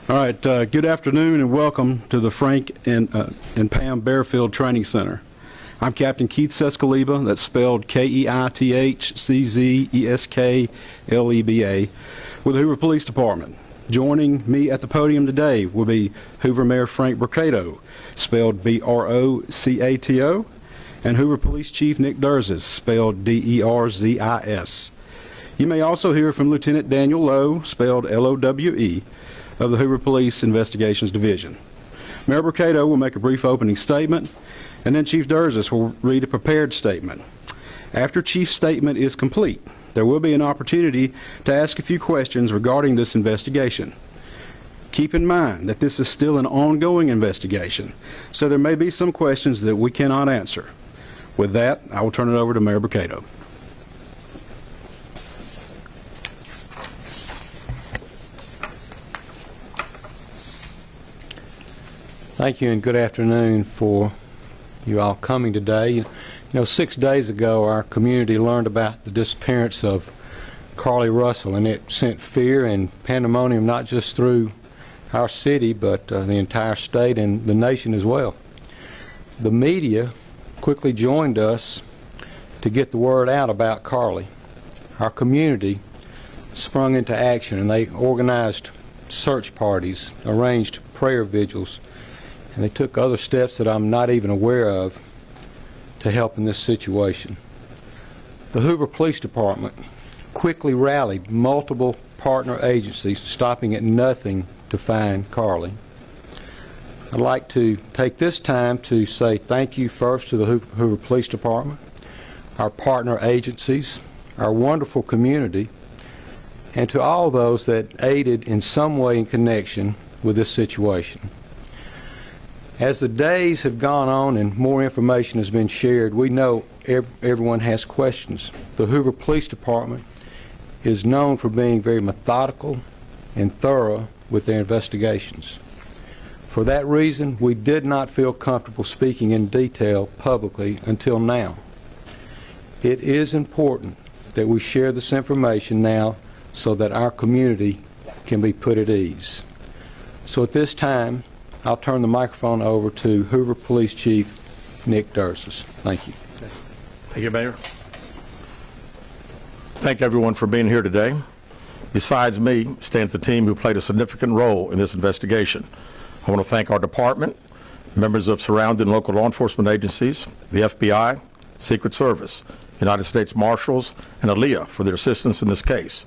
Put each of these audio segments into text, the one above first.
All right, good afternoon and welcome to the Frank and Pam Bearfield Training Center. I'm Captain Keith Sescaleba, that's spelled Keithczeskieleba, with the Hoover Police Department. Joining me at the podium today will be Hoover Mayor Frank Brocato, spelled Brocato, and Hoover Police Chief Nick Durzis, spelled Derzis. You may also hear from Lieutenant Daniel Lowe, spelled Lowe, of the Hoover Police Investigations Division. Mayor Brocato will make a brief opening statement, and then Chief Durzis will read a prepared statement. After Chief's statement is complete, there will be an opportunity to ask a few questions regarding this investigation. Keep in mind that this is still an ongoing investigation, so there may be some questions that we cannot answer. With that, I will turn it over to Mayor Brocato. Thank you and good afternoon for you all coming today. You know, 6 days ago our community learned about the disappearance of Carlee Russell, and it sent fear and pandemonium not just through our city but the entire state and the nation as well. The media quickly joined us to get the word out about Carlee. Our community sprung into action and they organized search parties, arranged prayer vigils, and they took other steps that I'm not even aware of to help in this situation. The Hoover Police Department quickly rallied multiple partner agencies, stopping at nothing to find Carlee. I'd like to take this time to say thank you first to the Hoover Police Department, our partner agencies, our wonderful community, and to all those that aided in some way in connection with this situation. As the days have gone on and more information has been shared, we know everyone has questions. The Hoover Police Department is known for being very methodical and thorough with their investigations. For that reason, we did not feel comfortable speaking in detail publicly until now. It is important that we share this information now so that our community can be put at ease. So at this time, I'll turn the microphone over to Hoover Police Chief Nick Durzis. Thank you. Thank you, Mayor. Thank everyone for being here today. Besides me stands the team who played a significant role in this investigation. I want to thank our department, members of surrounding local law enforcement agencies, the FBI, Secret Service, United States Marshals, and ALEA for their assistance in this case.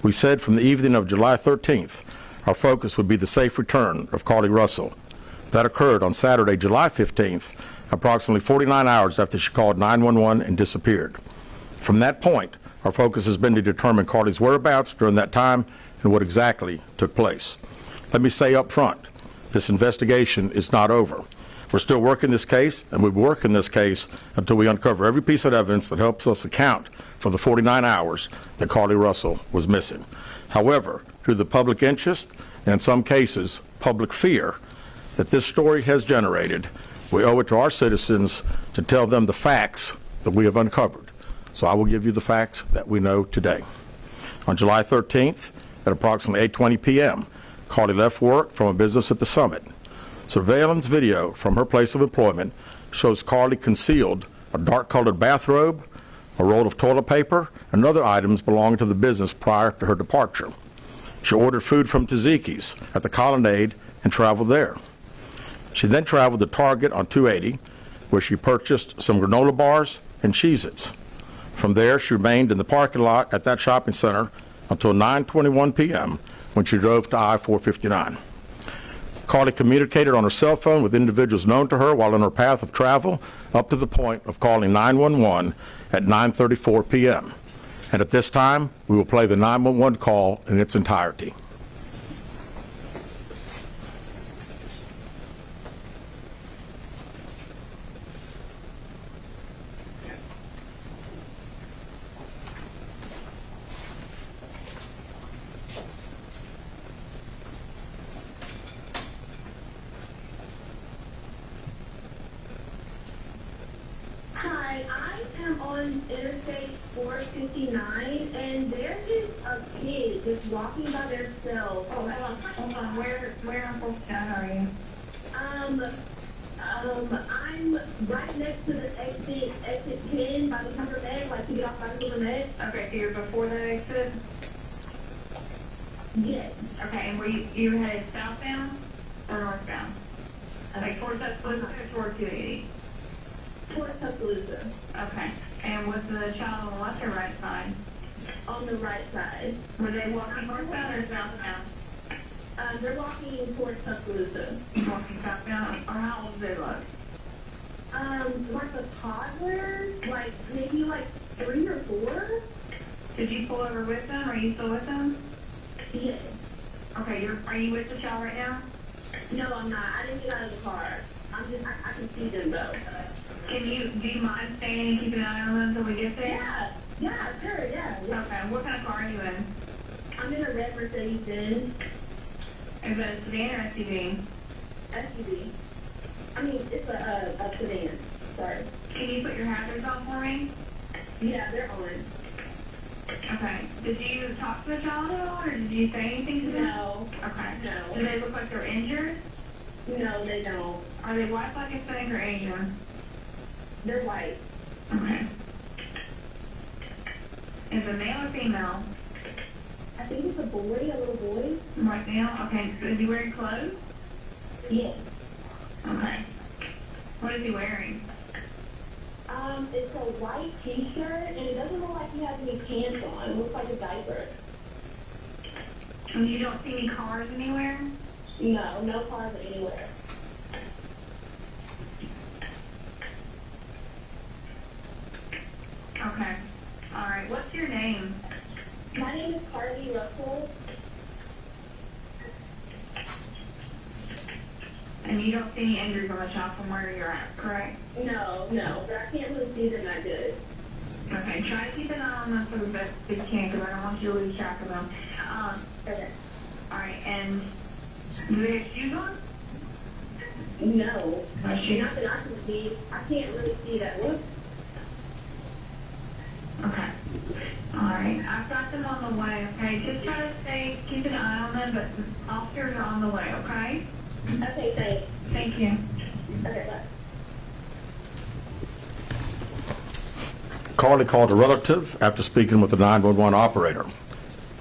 We said from the evening of July 13th, our focus would be the safe return of Carlee Russell. That occurred on Saturday, July 15th, approximately 49 hours after she called 911 and disappeared. From that point, our focus has been to determine Carlee's whereabouts during that time and what exactly took place. Let me say up front, this investigation is not over. We're still working this case, and we'll be working this case until we uncover every piece of evidence that helps us account for the 49 hours that Carlee Russell was missing. However, through the public interest, and in some cases, public fear that this story has generated, we owe it to our citizens to tell them the facts that we have uncovered. So I will give you the facts that we know today. On July 13th, at approximately 8:20 p.m., Carlee left work from a business at the Summit. Surveillance video from her place of employment shows Carlee concealed a dark-colored bathrobe, a roll of toilet paper, and other items belonging to the business prior to her departure. She ordered food from Tzatziki's at the Colonnade and traveled there. She then traveled to Target on 280, where she purchased some granola bars and Cheez-Its. From there, she remained in the parking lot at that shopping center until 9:21 p.m. when she drove to I-459. Carlee communicated on her cell phone with individuals known to her while on her path of travel up to the point of calling 911 at 9:34 p.m. And at this time, we will play the 911 call in its entirety. Hi, I am on Interstate 4:59, and there's just a kid just walking by themselves. Oh, hold on. Where on 459 are you? I'm right next to the exit 10 by the Hoover Med, like to get off by the Hoover Med. Okay, so you're before the exit? Yes. Okay, and were you headed southbound or northbound? Like towards Tuscaloosa or toward 280? Towards Tuscaloosa. Okay, and was the child on the left or right side? On the right side. Were they walking northbound or southbound? They're walking towards Tuscaloosa. Walking southbound, or how old do they look? Like a toddler, like maybe like 3 or 4. Did you pull over with them? Are you still with them? Yes. Okay, are you with the child right now? No, I'm not. I didn't get out of the car. I can see them though. Do you mind staying and keeping an eye on them until we get there? Yeah, sure, yeah. Okay, what kind of car are you in? I'm in a red Mercedes-Benz Is it a sedan or SUV? SUV. I mean, it's a sedan. Sorry. Can you put your hazards on for me? Yeah, they're on. Okay. Did you talk to the child at all, or did you say anything to them? No. Okay. No. Do they look like they're injured? No, they don't. Are they white, black, Hispanic, or Asian? They're white. Okay. Is it male or female? I think it's a boy, a little boy. White male? Okay. So is he wearing clothes? Yes. Okay. What is he wearing? It's a white t-shirt, and it doesn't look like he has any pants on. It looks like a diaper. And you don't see any cars anywhere? No, no cars anywhere. Okay. All right. What's your name? My name is Carlee Russell. And you don't see any injuries on the child from where you're at, correct? No, but I can't really see them that good. Okay, try to keep an eye on them for the best that you can, because I don't want you to lose track of them. Okay. All right, and do they have shoes on? No. No shoes. Not that I can see. I can't really see that. Look. Okay. All right, I've got them on the way, okay? Just try to keep an eye on them, but officers are on the way, okay? Okay, thanks. Thank you. Okay, bye. Carlee called a relative after speaking with the 911 operator.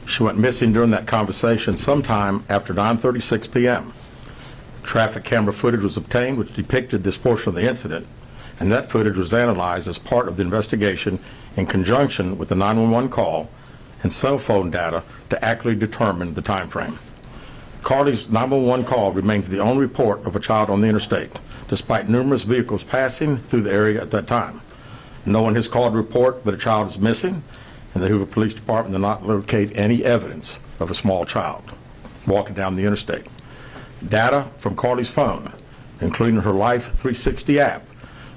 She went missing during that conversation sometime after 9:36 p.m. Traffic camera footage was obtained which depicted this portion of the incident, and that footage was analyzed as part of the investigation in conjunction with the 911 call and cell phone data to accurately determine the time frame. Carlee's 911 call remains the only report of a child on the interstate, despite numerous vehicles passing through the area at that time. No one has called to report that a child is missing, and the Hoover Police Department did not locate any evidence of a small child walking down the interstate. Data from Carlee's phone, including her Life 360 app,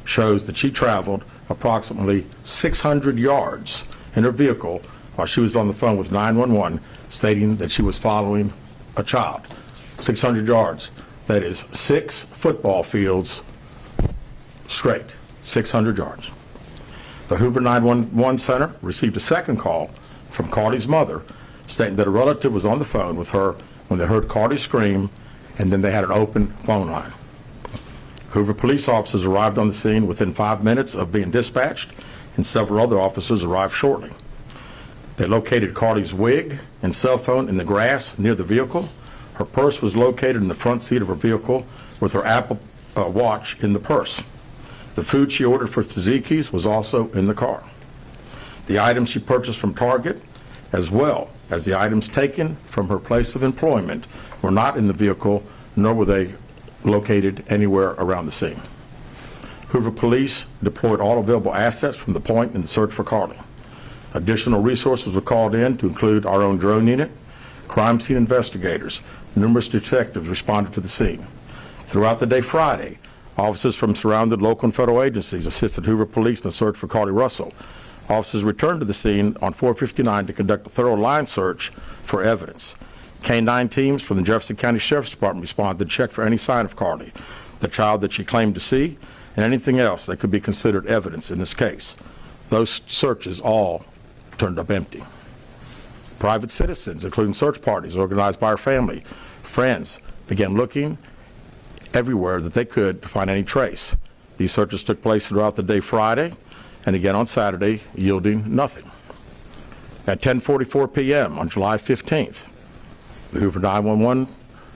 shows that she traveled approximately 600 yards in her vehicle while she was on the phone with 911, stating that she was following a child. 600 yards. That is 6 football fields straight. 600 yards. The Hoover 911 Center received a second call from Carlee's mother stating that a relative was on the phone with her when they heard Carlee scream, and then they had an open phone line. Hoover police officers arrived on the scene within 5 minutes of being dispatched, and several other officers arrived shortly. They located Carlee's wig and cell phone in the grass near the vehicle. Her purse was located in the front seat of her vehicle with her Apple Watch in the purse. The food she ordered for Tzatziki's was also in the car. The items she purchased from Target, as well as the items taken from her place of employment, were not in the vehicle, nor were they located anywhere around the scene. Hoover Police deployed all available assets from the point in the search for Carlee. Additional resources were called in to include our own drone unit, crime scene investigators. Numerous detectives responded to the scene. Throughout the day Friday, officers from surrounding local and federal agencies assisted Hoover Police in the search for Carlee Russell. Officers returned to the scene on 459 to conduct a thorough line search for evidence. K-9 teams from the Jefferson County Sheriff's Department responded to check for any sign of Carlee, the child that she claimed to see, and anything else that could be considered evidence in this case. Those searches all turned up empty. Private citizens, including search parties organized by her family, friends, began looking everywhere that they could to find any trace. These searches took place throughout the day Friday and again on Saturday, yielding nothing. At 10:44 p.m. on July 15th, the Hoover 911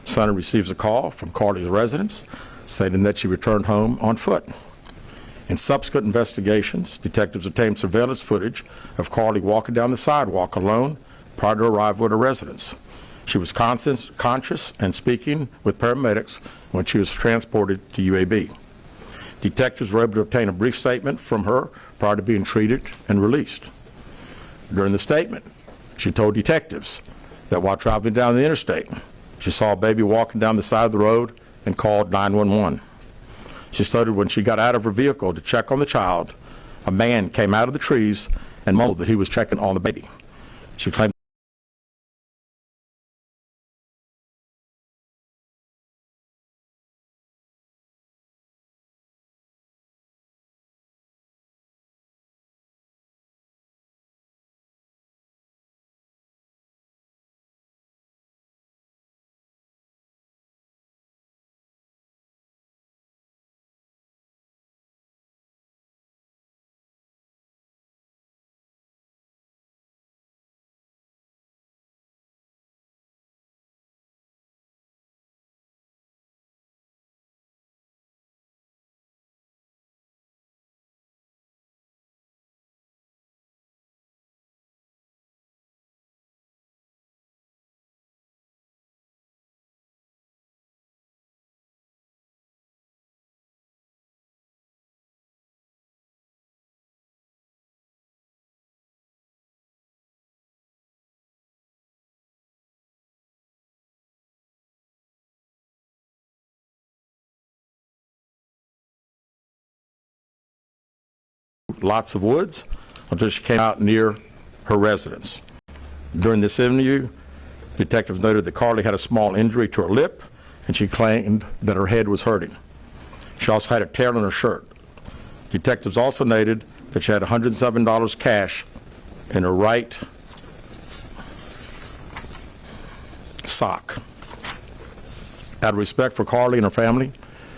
center receives a call from Carlee's residence stating that she returned home on foot. In subsequent investigations, detectives obtained surveillance footage of Carlee walking down the sidewalk alone prior to arrival at her residence. She was conscious and speaking with paramedics when she was transported to UAB. Detectives were able to obtain a brief statement from her prior to being treated and released. During the statement, she told detectives that while traveling down the interstate, she saw a baby walking down the side of the road and called 911. She stated when she got out of her vehicle to check on the child, a man came out of the trees and mumbled that he was checking on the baby. She claimed lots of woods until she came out near her residence. During this interview, detectives noted that Carlee had a small injury to her lip, and she claimed that her head was hurting. She also had a tear in her shirt. Detectives also noted that she had $107 cash in her right sock. Out of respect for Carlee and her family,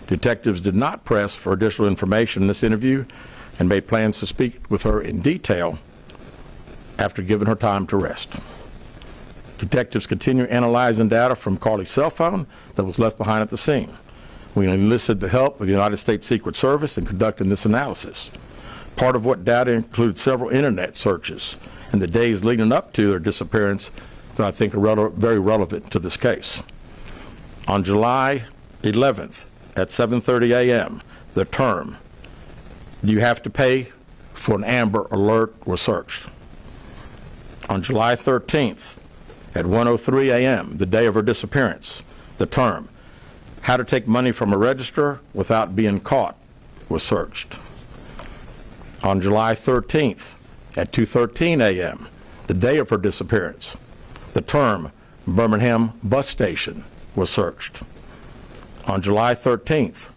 detectives did not press for additional information in this interview and made plans to speak with her in detail after giving her time to rest. Detectives continue analyzing data from Carlee's cell phone that was left behind at the scene. We enlisted the help of the United States Secret Service in conducting this analysis. Part of what data included several internet searches in the days leading up to their disappearance that I think are very relevant to this case. On July 11th at 7:30 a.m., the term, "Do you have to pay for an Amber Alert?" was searched. On July 13th at 1:03 a.m., the day of her disappearance, the term, "How to take money from a register without being caught," was searched. On July 13th at 2:13 a.m., the day of her disappearance, the term, "Birmingham Bus Station," was searched. On July 13th,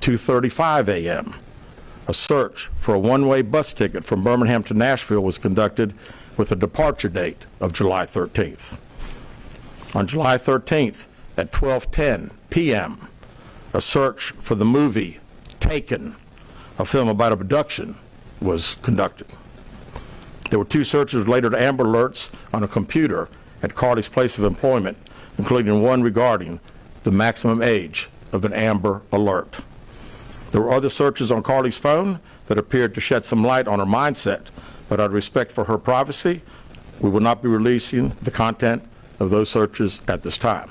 2:35 a.m., a search for a one-way bus ticket from Birmingham to Nashville was conducted with a departure date of July 13th. On July 13th at 12:10 p.m., a search for the movie Taken, a film about abduction, was conducted. There were two searches related to Amber Alerts on a computer at Carlee's place of employment, including one regarding the maximum age of an Amber Alert. There were other searches on Carlee's phone that appeared to shed some light on her mindset, but out of respect for her privacy, we will not be releasing the content of those searches at this time.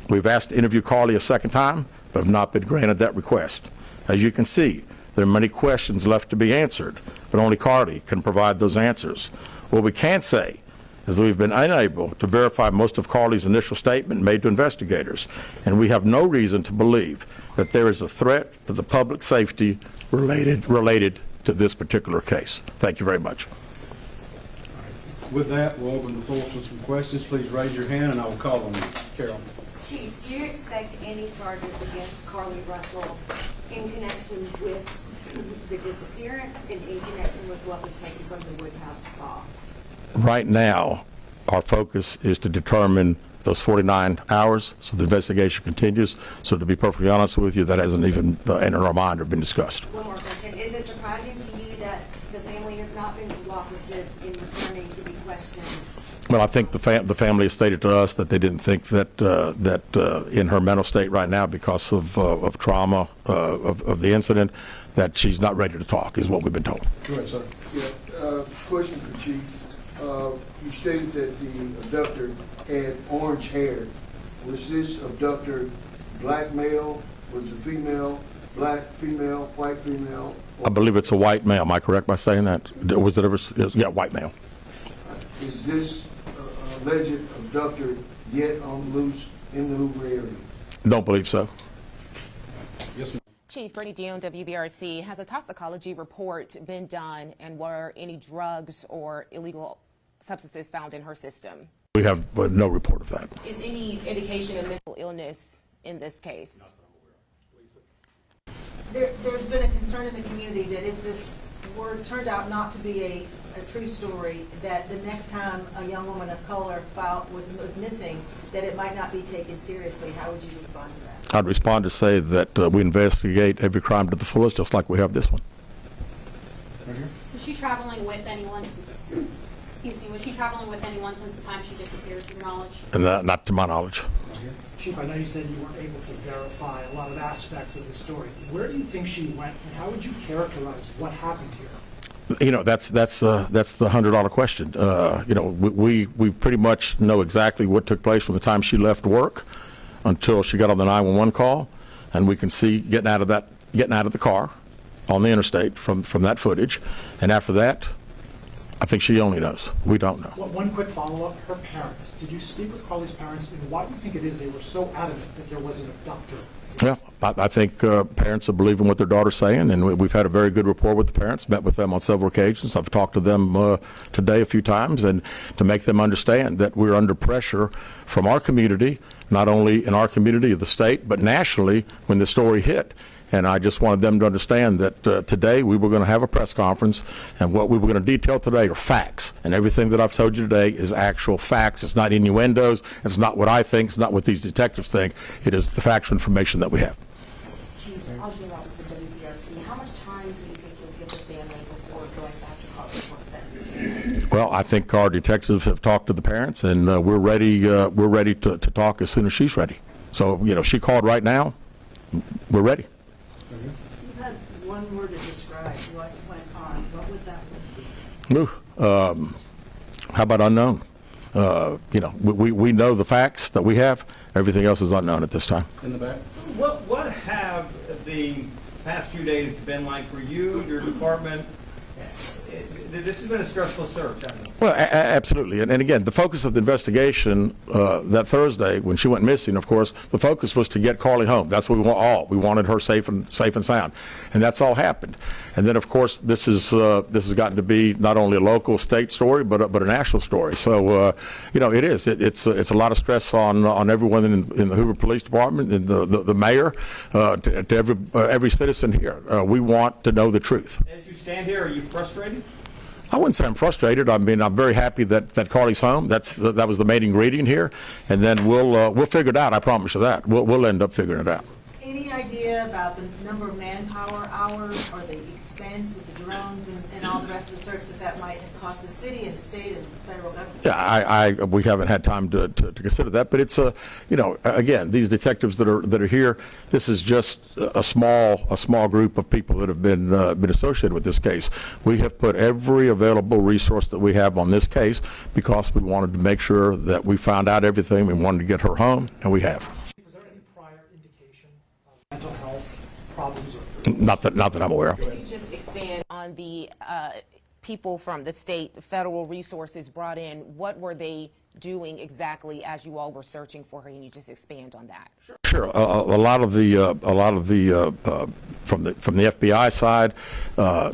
We've asked to interview Carlee a second time, but have not been granted that request. As you can see, there are many questions left to be answered, but only Carlee can provide those answers. What we can say is that we've been unable to verify most of Carlee's initial statement made to investigators, and we have no reason to believe that there is a threat to the public safety related to this particular case. Thank you very much. With that, we'll open the floor for some questions. Please raise your hand and I will call on you. Carol. Chief, do you expect any charges against Carlee Russell in connection with the disappearance and in connection with what was taken from the Woodhouse spa? Right now, our focus is to determine those 49 hours, so the investigation continues. So to be perfectly honest with you, that hasn't even entered our mind or been discussed. One more question. Is it surprising to you that the family has not been cooperative in returning to be questioned? Well, I think the family has stated to us that they didn't think that in her mental state right now, because of trauma of the incident, that she's not ready to talk, is what we've been told. Go ahead, sir. Yeah, question for Chief. You stated that the abductor had orange hair. Was this abductor black male? Was it female? Black female? White female? I believe it's a white male. Am I correct by saying that? Was it ever? Yeah, white male. Is this alleged abductor yet on the loose in the Hoover area? Don't believe so. Yes, ma'am. Chief Brady Dion, WBRC. Has a toxicology report been done, and were any drugs or illegal substances found in her system? We have no report of that. Is any indication of mental illness in this case? There's been a concern in the community that if this turned out not to be a true story, that the next time a young woman of color was missing, that it might not be taken seriously. How would you respond to that? I'd respond to say that we investigate every crime to the fullest, just like we have this one. Was she traveling with anyone? Excuse me. Was she traveling with anyone since the time she disappeared, to your knowledge? And not to my knowledge. Chief, I know you said you weren't able to verify a lot of aspects of the story. Where do you think she went, and how would you characterize what happened to her? You know, that's the $100 question. You know, we pretty much know exactly what took place from the time she left work until she got on the 911 call, and we can see getting out of the car on the interstate from that footage. And after that, I think she only knows. We don't know. Well, one quick follow-up. Her parents. Did you speak with Carlee's parents, and why do you think it is they were so adamant that there was an abductor? Yeah, I think parents are believing what their daughter's saying, and we've had a very good rapport with the parents, met with them on several occasions. I've talked to them today a few times, and to make them understand that we're under pressure from our community, not only in our community of the state, but nationally when the story hit. And I just wanted them to understand that today we were going to have a press conference, and what we were going to detail today are facts. And everything that I've told you today is actual facts. It's not innuendos. It's not what I think. It's not what these detectives think. It is the factual information that we have. Chief, Algene Robinson, WBRC. How much time do you think you'll give the family before going back to Carlee for sentencing? Well, I think our detectives have talked to the parents, and we're ready. We're ready to talk as soon as she's ready. So, you know, she called right now. We're ready. You had one word to describe what went on. What would that be? Ooh, how about unknown? You know, we know the facts that we have. Everything else is unknown at this time. In the back. What have the past few days been like for you, your department? This has been a stressful search, hasn't it? Well, absolutely. And again, the focus of the investigation that Thursday, when she went missing, of course, the focus was to get Carlee home. That's what we want all. We wanted her safe and sound. And that's all happened. And then, of course, this has gotten to be not only a local, state story, but a national story. So, you know, it is. It's a lot of stress on everyone in the Hoover Police Department, and the mayor, to every citizen here. We want to know the truth. As you stand here, are you frustrated? I wouldn't say I'm frustrated. I mean, I'm very happy that Carlee's home. That was the main ingredient here, and then we'll figure it out. I promise you that. We'll end up figuring it out. Any idea about the number of manpower hours or the expense of the drones and all the rest of the search that might have cost the city and the state and the federal government? Yeah, we haven't had time to consider that, but it's you know, again, these detectives that are here, this is just a small group of people that have been associated with this case. We have put every available resource that we have on this case because we wanted to make sure that we found out everything. We wanted to get her home, and we have. Was there any prior indication of mental health problems? Not that I'm aware of. Can you just expand on the people from the state, federal resources brought in? What were they doing exactly as you all were searching for her? Can you just expand on that? Sure. A lot of the from the FBI side,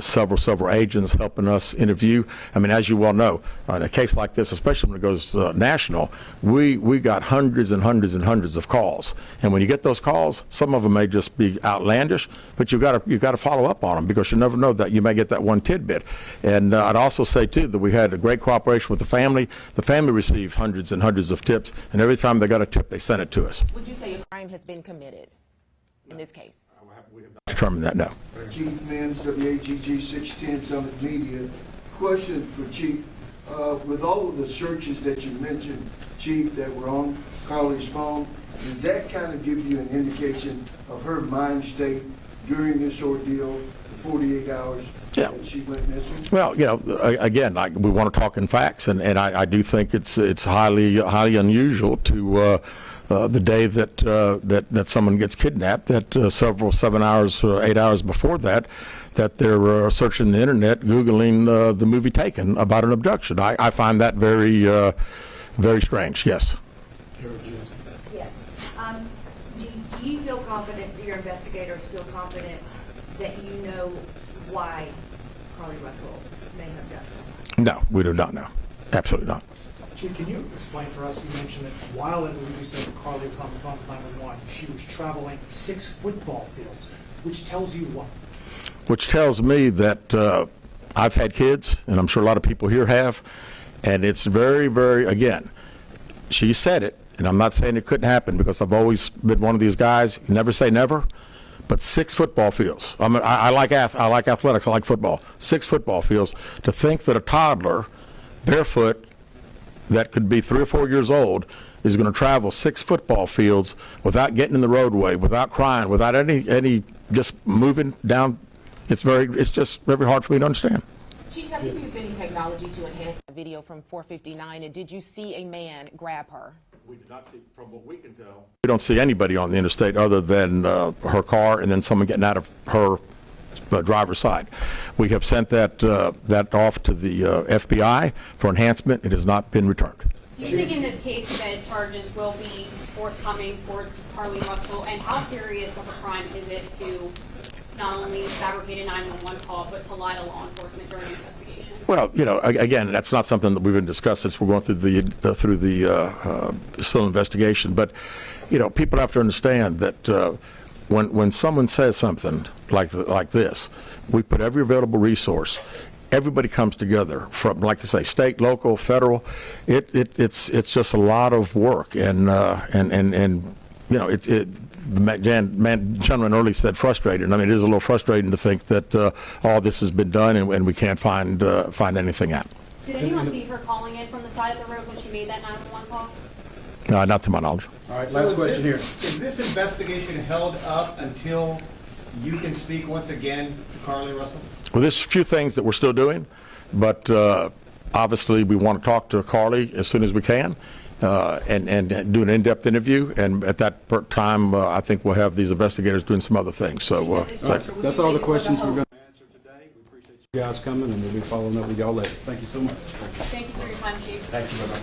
several agents helping us interview. I mean, as you well know, in a case like this, especially when it goes national, we got hundreds and hundreds of calls. And when you get those calls, some of them may just be outlandish, but you've got to follow up on them, because you never know that you may get that one tidbit. And I'd also say too that we had a great cooperation with the family. The family received hundreds and hundreds of tips, and every time they got a tip, they sent it to us. Would you say a crime has been committed in this case? We have not determined that, no. Keith Mims, WAGG 610 Summit Media. Question for Chief. With all of the searches that you mentioned, Chief, that were on Carlee's phone, does that kind of give you an indication of her mind state during this ordeal, the 48 hours that she went missing? Well, you know, again, we want to talk in facts, and I do think it's highly unusual to the day that someone gets kidnapped, that 7 hours, 8 hours before that they're searching the internet, Googling the movie Taken about an abduction. I find that very, very strange, yes. Yes. Do you feel confident, do your investigators feel confident that you know why Carlee Russell may have done this? No, we do not know. Absolutely not. Chief, can you explain for us, you mentioned that while I believe you said that Carlee was on the phone with 911, she was traveling 6 football fields, which tells you what? Which tells me that I've had kids, and I'm sure a lot of people here have, and it's very, very, again, she said it, and I'm not saying it couldn't happen, because I've always been one of these guys, never say never, but 6 football fields. I like athletics, I like football. 6 football fields. To think that a toddler, barefoot, that could be 3 or 4 years old, is going to travel 6 football fields without getting in the roadway, without crying, without any just moving down. It's just very hard for me to understand. Chief, have you used any technology to enhance the video from 459, and did you see a man grab her? We did not see, from what we can tell. We don't see anybody on the interstate other than her car and then someone getting out of her driver's side. We have sent that off to the FBI for enhancement. It has not been returned. Do you think in this case that charges will be forthcoming towards Carlee Russell, and how serious of a crime is it to not only fabricate a 911 call, but to lie to law enforcement during an investigation? Well, you know, again, that's not something that we've been discussed since we're going through the still investigation. But, you know, people have to understand that when someone says something like this, we put every available resource. Everybody comes together from, like I say, state, local, federal. It's just a lot of work, and you know, the gentleman earlier said frustrating. I mean, it is a little frustrating to think that all this has been done and we can't find anything out. Did anyone see her calling in from the side of the road when she made that 911 call? No, not to my knowledge. All right, last question here. Is this investigation held up until you can speak once again to Carlee Russell? Well, there's a few things that we're still doing, but obviously we want to talk to Carlee as soon as we can. And do an in-depth interview, and at that time, I think we'll have these investigators doing some other things. So that's all the questions we're going to answer today. We appreciate you guys coming, and we'll be following up with y'all later. Thank you so much. Thank you for your time, Chief. Thank you very much.